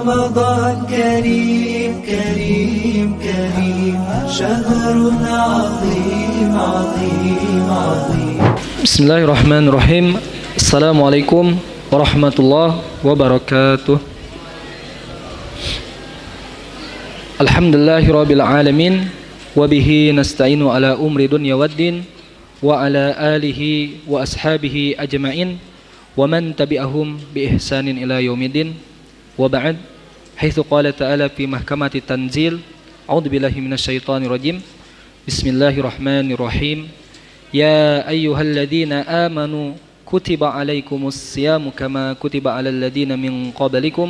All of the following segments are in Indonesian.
رمضان كريم كريم كريم شهر عظيم عظيم عظيم. بسم الله الرحمن الرحيم. السلام عليكم ورحمة الله وبركاته. الحمد لله رب العالمين وبه نستعين على أمر دنيا والدين وعلى آله وأصحابه أجمعين ومن تبعهم بإحسان إلى يوم الدين وبعد. حيث قال تعالى في محكمة التنزيل أعوذ بالله من الشيطان الرجيم بسم الله الرحمن الرحيم يا أيها الذين آمنوا كتب عليكم الصيام كما كتب على الذين من قبلكم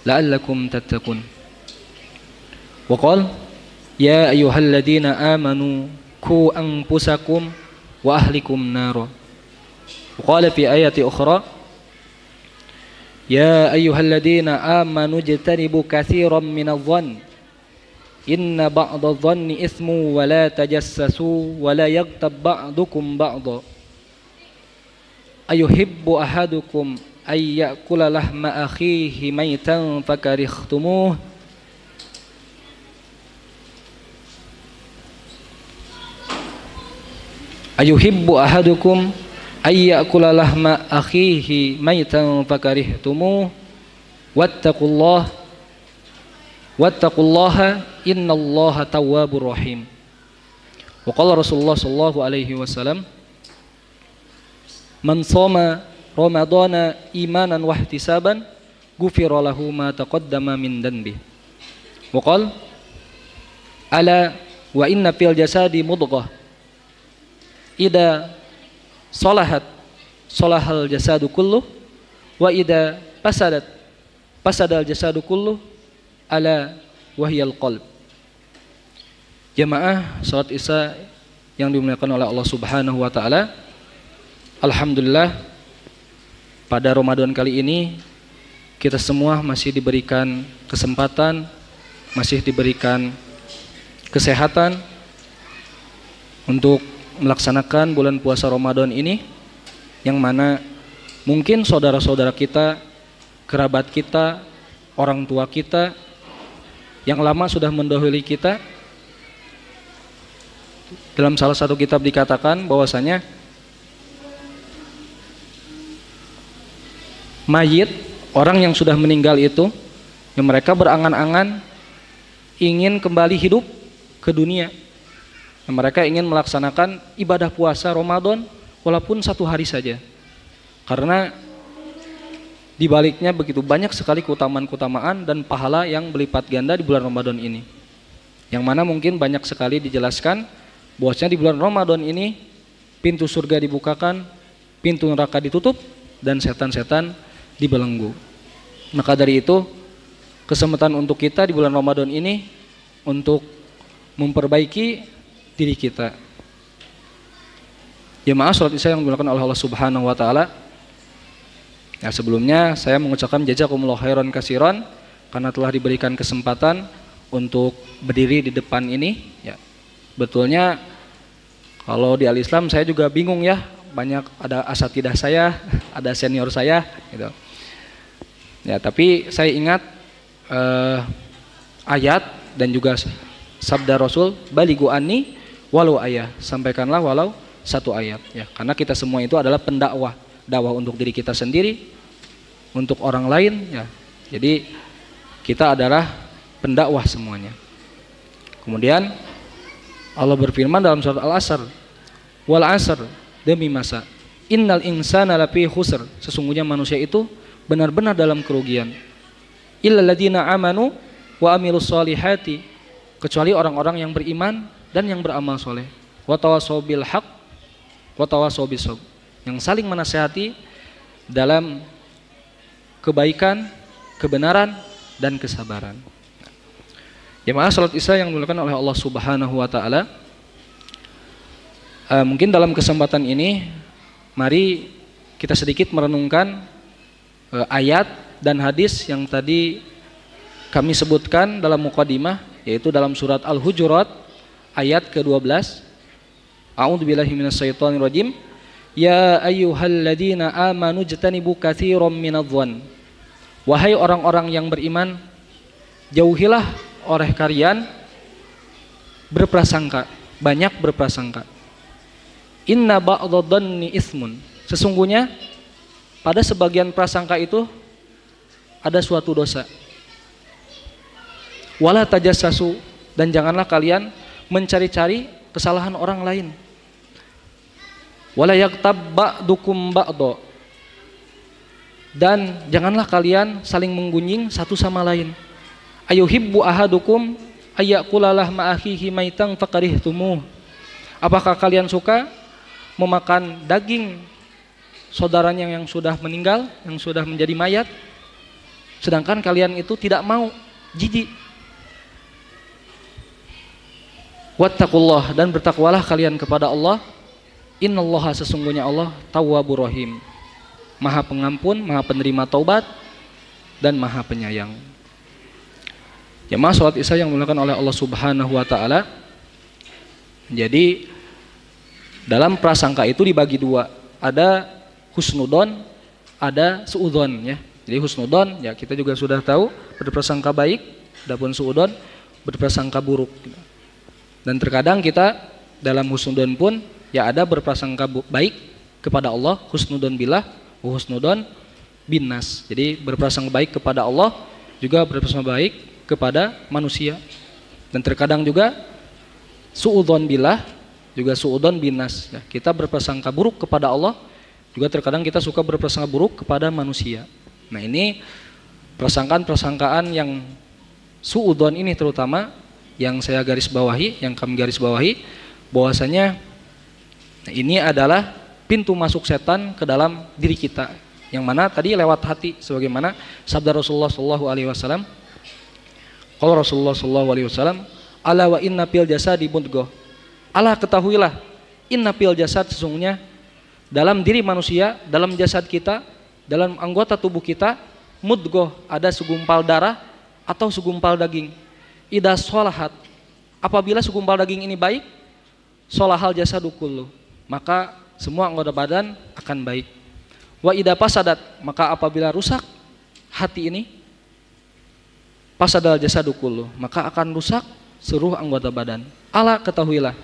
لعلكم تتقون. وقال يا أيها الذين آمنوا قوا أنفسكم وأهلكم نارا. وقال في آية أخرى يا أيها الذين آمنوا اجتنبوا كثيرا من الظن إن بعض الظن إثم ولا تجسسوا ولا يغتب بعضكم بعضا أيحب أحدكم أن يأكل لحم أخيه ميتا فكرهتموه أيحب أحدكم أن يأكل لحم أخيه ميتا فكرهتموه واتقوا الله إن الله تواب رحيم. وقال رسول الله صلى الله عليه وسلم من صام رمضان إيمانا واحتسابا غفر له ما تقدم من ذنبه. وقال ألا وإن في الجسد مضغة إذا صلحت صلح الجسد كله وإذا فسد الجسد كله ألا وهي القلب. Jamaah salat Isya yang dimuliakan oleh Allah Subhanahu wa taala. Alhamdulillah pada Ramadan kali ini kita semua masih diberikan kesempatan, masih diberikan kesehatan untuk melaksanakan bulan puasa Ramadan ini, yang mana mungkin saudara-saudara kita, kerabat kita, orang tua kita yang lama sudah mendahului kita. Dalam salah satu kitab dikatakan bahwasanya mayit, orang yang sudah meninggal itu, yang mereka berangan-angan ingin kembali hidup ke dunia. Mereka ingin melaksanakan ibadah puasa Ramadan walaupun 1 hari saja, karena di baliknya begitu banyak sekali keutamaan-keutamaan dan pahala yang berlipat ganda di bulan Ramadan ini, yang mana mungkin banyak sekali dijelaskan bahwasanya di bulan Ramadan ini pintu surga dibukakan, pintu neraka ditutup, dan setan-setan dibelenggu. Maka dari itu kesempatan untuk kita di bulan Ramadan ini untuk memperbaiki diri kita. Jemaah salat Isya yang dimuliakan oleh Allah Subhanahu wa taala. Ya, sebelumnya saya mengucapkan jazakumullah khairan katsiran karena telah diberikan kesempatan untuk berdiri di depan ini. Ya, betulnya kalau di Al-Islam saya juga bingung ya, banyak ada asatidah saya, ada senior saya gitu. Ya, tapi saya ingat ayat dan juga sabda Rasul, baligu anni walau ayat, sampaikanlah walau 1 ayat ya, karena kita semua itu adalah pendakwah, dakwah untuk diri kita sendiri, untuk orang lain ya. Jadi kita adalah pendakwah semuanya. Kemudian Allah berfirman dalam surat Al-Asr, wal asr, demi masa, innal insana lafi khusr, sesungguhnya manusia itu benar-benar dalam kerugian, illal ladzina amanu wa amilus solihati, kecuali orang-orang yang beriman dan yang beramal soleh, wa tawassaw bil haq wa tawassaw bis sabr, yang saling menasihati dalam kebaikan, kebenaran, dan kesabaran. Jemaah salat Isya yang dimuliakan oleh Allah Subhanahu wa taala, mungkin dalam kesempatan ini mari kita sedikit merenungkan ayat dan hadis yang tadi kami sebutkan dalam muqaddimah, yaitu dalam surat Al-Hujurat ayat ke-12. A'udzubillahi minasyaitonirrajim. Ya ayyuhalladzina amanu jtanibu katsiran minadh-dhann Wahai orang-orang yang beriman, jauhilah oleh kalian berprasangka, banyak berprasangka. Inna ba'dadhanni ismun. Sesungguhnya pada sebagian prasangka itu ada suatu dosa. Wala tajassasu, dan janganlah kalian mencari-cari kesalahan orang lain. Wala yaghtab ba'dukum ba'dha, dan janganlah kalian saling menggunjing satu sama lain. Ayuhibbu ahadukum ayyakulalah ma'akhihi maitan fakarihtumuh. Apakah kalian suka memakan daging saudaranya yang sudah meninggal, yang sudah menjadi mayat, sedangkan kalian itu tidak mau, jijik. Wattaqullah, dan bertakwalah kalian kepada Allah. Innallaha, sesungguhnya Allah tawwabur rahim, Maha pengampun, Maha penerima taubat, dan Maha penyayang. Jemaah salat Isya yang dimuliakan oleh Allah Subhanahu wa taala. Jadi dalam prasangka itu dibagi dua, ada husnudon, ada suudon ya. Jadi husnudon ya kita juga sudah tahu, berprasangka baik, adapun suudon berprasangka buruk. Dan terkadang kita dalam husnudon pun ya ada berprasangka baik kepada Allah, husnudon billah, husnudon binnas. Jadi berprasangka baik kepada Allah, juga berprasangka baik kepada manusia. Dan terkadang juga suudzon billah, juga suudzon binnas. Ya, kita berprasangka buruk kepada Allah, juga terkadang kita suka berprasangka buruk kepada manusia. Nah ini prasangkaan-prasangkaan yang suudzon ini terutama yang saya garis bawahi, yang kami garis bawahi, bahwasanya ini adalah pintu masuk setan ke dalam diri kita, yang mana tadi lewat hati, sebagaimana sabda Rasulullah SAW. Kalau Rasulullah SAW, ala wa inna fil jasadi mudghah. Allah, ketahuilah, inna fil jasad, sesungguhnya dalam diri manusia, dalam jasad kita, dalam anggota tubuh kita, mudghah, ada segumpal darah atau segumpal daging. Idza sholahat, apabila segumpal daging ini baik, sholahal jasadu kullu, maka semua anggota badan akan baik. Wa idza fasadat, maka apabila rusak hati ini, fasadal jasadu kullu, maka akan rusak seluruh anggota badan. Ala, ketahuilah,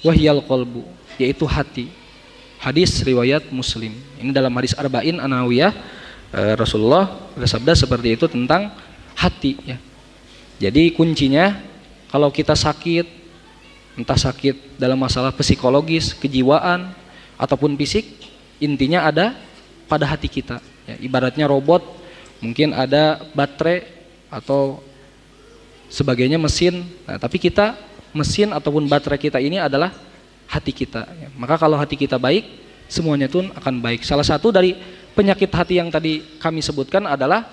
wahyal qalbu, yaitu hati. Hadis riwayat Muslim. Ini dalam hadis Arba'in An-Nawawiyah, Rasulullah bersabda seperti itu tentang hati ya. Jadi kuncinya kalau kita sakit, entah sakit dalam masalah psikologis, kejiwaan ataupun fisik, intinya ada pada hati kita ya. Ibaratnya robot, mungkin ada baterai atau sebagainya, mesin. Nah, tapi kita, mesin ataupun baterai kita ini adalah hati kita ya. Maka kalau hati kita baik, semuanya itu akan baik. Salah satu dari penyakit hati yang tadi kami sebutkan adalah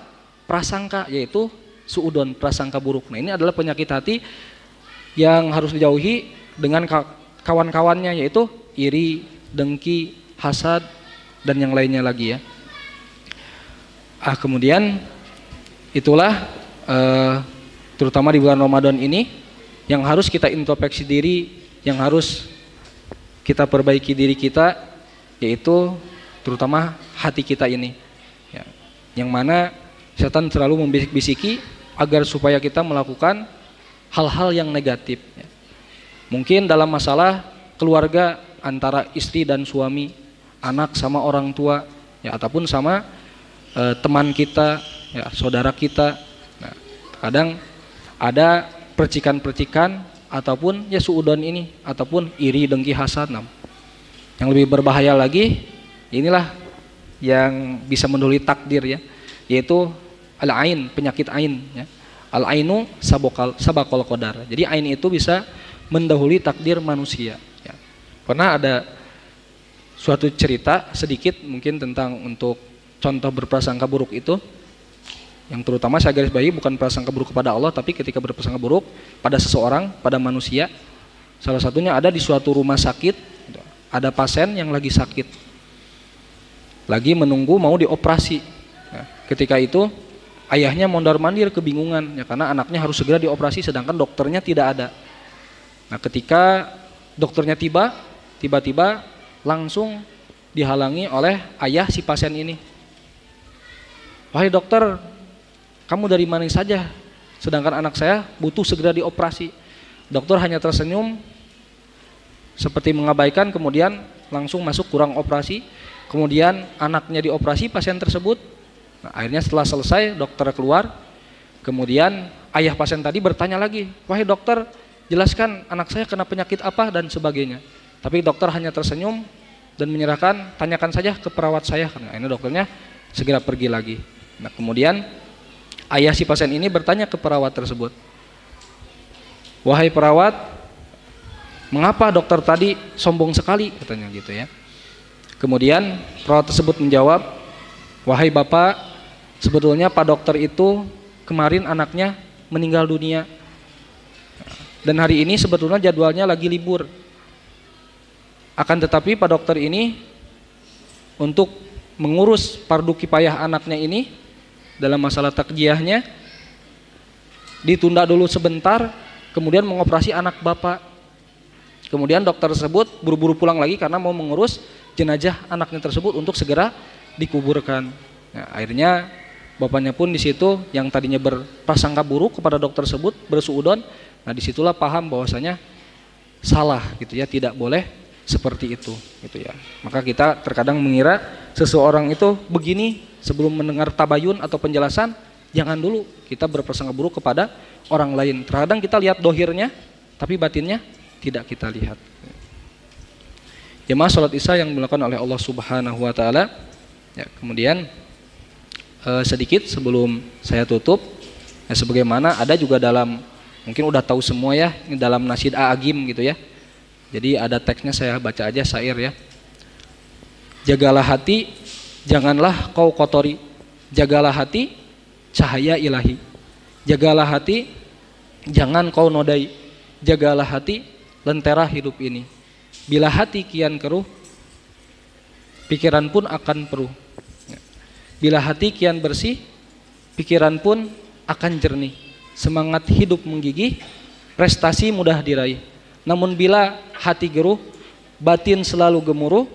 prasangka, yaitu suudon, prasangka buruk. Nah ini adalah penyakit hati yang harus dijauhi dengan kawan-kawannya, yaitu iri, dengki, hasad, dan yang lainnya lagi ya. Kemudian itulah terutama di bulan Ramadan ini yang harus kita introspeksi diri, yang harus kita perbaiki diri kita, yaitu terutama hati kita ini ya. Yang mana setan selalu membisik-bisiki agar supaya kita melakukan hal-hal yang negatif ya. Mungkin dalam masalah keluarga antara istri dan suami, anak sama orang tua ya, ataupun sama teman kita ya, saudara kita. Nah, kadang ada percikan-percikan ataupun ya suudon ini, ataupun iri, dengki, hasad. Yang lebih berbahaya lagi, inilah yang bisa mendahului takdir ya, yaitu al-ain, penyakit ain ya. Al-ainu sabaqal qadar. Jadi ain itu bisa mendahului takdir manusia ya. Pernah ada suatu cerita sedikit mungkin tentang untuk contoh berprasangka buruk itu, yang terutama saya garis bawahi bukan prasangka buruk kepada Allah, tapi ketika berprasangka buruk pada seseorang, pada manusia. Salah satunya ada di suatu rumah sakit, ada pasien yang lagi sakit, lagi menunggu mau dioperasi. Nah, ketika itu ayahnya mondar-mandir kebingungan ya, karena anaknya harus segera dioperasi sedangkan dokternya tidak ada. Nah, ketika dokternya tiba-tiba langsung dihalangi oleh ayah si pasien ini. wahai dokter, kamu dari mana saja? Sedangkan anak saya butuh segera dioperasi. Dokter hanya tersenyum seperti mengabaikan, kemudian langsung masuk kurang operasi. Kemudian anaknya dioperasi pasien tersebut. Nah, akhirnya setelah selesai dokter keluar. Kemudian ayah pasien tadi bertanya lagi, wahai dokter, jelaskan anak saya kena penyakit apa dan sebagainya. Tapi dokter hanya tersenyum dan menyerahkan, tanyakan saja ke perawat saya. Karena ini dokternya segera pergi lagi. Nah, kemudian ayah si pasien ini bertanya ke perawat tersebut, wahai perawat, mengapa dokter tadi sombong sekali, katanya gitu ya. Kemudian perawat tersebut menjawab, wahai bapak, sebetulnya pak dokter itu kemarin anaknya meninggal dunia dan hari ini sebetulnya jadwalnya lagi libur. Akan tetapi pak dokter ini untuk mengurus fardu kifayah anaknya ini dalam masalah takjiahnya ditunda dulu sebentar, kemudian mengoperasi anak bapak. Kemudian dokter tersebut buru-buru pulang lagi karena mau mengurus jenazah anaknya tersebut untuk segera dikuburkan. Nah, akhirnya bapaknya pun di situ yang tadinya berprasangka buruk kepada dokter tersebut, bersuudzon. Nah, disitulah paham bahwasanya salah gitu ya, tidak boleh seperti itu gitu ya. Maka kita terkadang mengira seseorang itu begini, sebelum mendengar tabayun atau penjelasan, jangan dulu kita berprasangka buruk kepada orang lain. Terkadang kita lihat dohirnya, tapi batinnya tidak kita lihat. Jemaah salat Isya yang dilakukan oleh Allah Subhanahu wa taala. Ya, kemudian sedikit sebelum saya tutup, ya, sebagaimana ada juga dalam, mungkin udah tahu semua ya, ini dalam Nasyid A'agim gitu ya. Jadi ada teksnya, saya baca aja syair ya. Jagalah hati, janganlah kau kotori. Jagalah hati, cahaya ilahi. Jagalah hati, jangan kau nodai. Jagalah hati, lentera hidup ini. Bila hati kian keruh, pikiran pun akan peruh. Bila hati kian bersih, pikiran pun akan jernih. Semangat hidup menggigih, prestasi mudah diraih. Namun bila hati geruh, batin selalu gemuruh,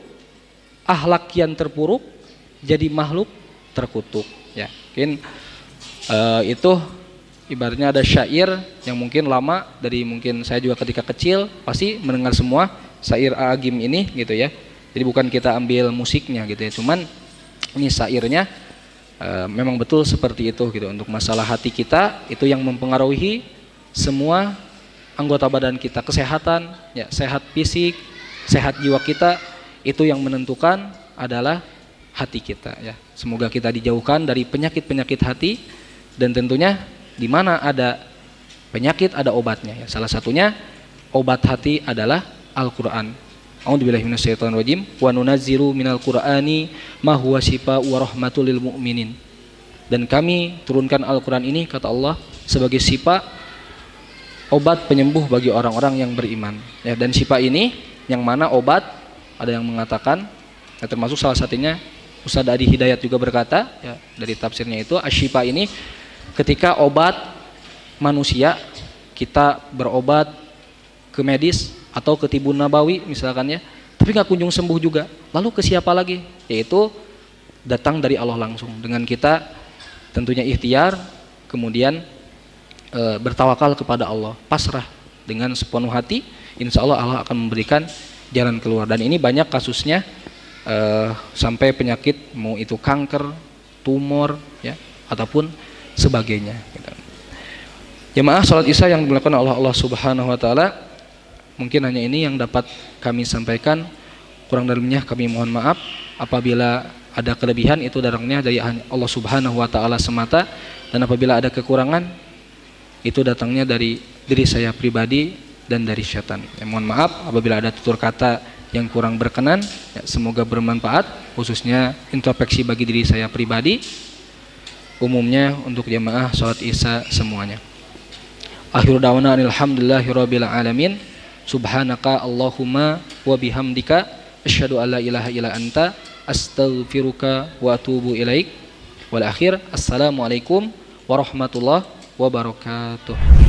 akhlak kian terpuruk, jadi makhluk terkutuk. Ya, mungkin itu ibaratnya ada syair yang mungkin lama, dari mungkin saya juga ketika kecil pasti mendengar semua syair A'agim ini gitu ya. Jadi bukan kita ambil musiknya gitu ya, cuman ini syairnya memang betul seperti itu gitu. Untuk masalah hati kita itu yang mempengaruhi semua anggota badan kita, kesehatan ya, sehat fisik, sehat jiwa kita, itu yang menentukan adalah hati kita ya. Semoga kita dijauhkan dari penyakit-penyakit hati, dan tentunya di mana ada penyakit ada obatnya ya. Salah satunya obat hati adalah Al-Qur'an. A'udzubillahi minasyaitonir rajim. Wa nunazzilu minal Qur'ani ma huwa syifaa'un wa rahmatul lil mu'minin. Dan kami turunkan Al-Qur'an ini, kata Allah, sebagai syifa, obat penyembuh bagi orang-orang yang beriman. Ya, dan syifa ini yang mana obat, ada yang mengatakan, ya, termasuk salah satunya Ustaz Adi Hidayat juga berkata, ya, dari tafsirnya itu, asyifa ini ketika obat manusia, kita berobat ke medis atau ke tibun nabawi misalkan ya, tapi nggak kunjung sembuh juga. Lalu ke siapa lagi? Yaitu datang dari Allah langsung. Dengan kita tentunya ikhtiar, kemudian bertawakal kepada Allah, pasrah dengan sepenuh hati, insya Allah Allah akan memberikan jalan keluar. Dan ini banyak kasusnya, sampai penyakit, mau itu kanker, tumor ya, ataupun sebagainya. Jemaah salat Isya yang dilakukan oleh Allah Subhanahu wa taala, mungkin hanya ini yang dapat kami sampaikan. Kurang dalamnya kami mohon maaf. Apabila ada kelebihan, itu datangnya dari Allah Subhanahu wa taala semata, dan apabila ada kekurangan, itu datangnya dari diri saya pribadi dan dari syaitan. Ya, mohon maaf apabila ada tutur kata yang kurang berkenan, ya, semoga bermanfaat, khususnya introspeksi bagi diri saya pribadi, umumnya untuk jemaah salat Isya semuanya. Akhir da'wana alhamdulillahirabbil alamin. Subhanaka Allahumma wa bihamdika asyhadu an la ilaha illa anta astaghfiruka wa atubu ilaik. Wal akhir, assalamualaikum warahmatullahi wabarakatuh.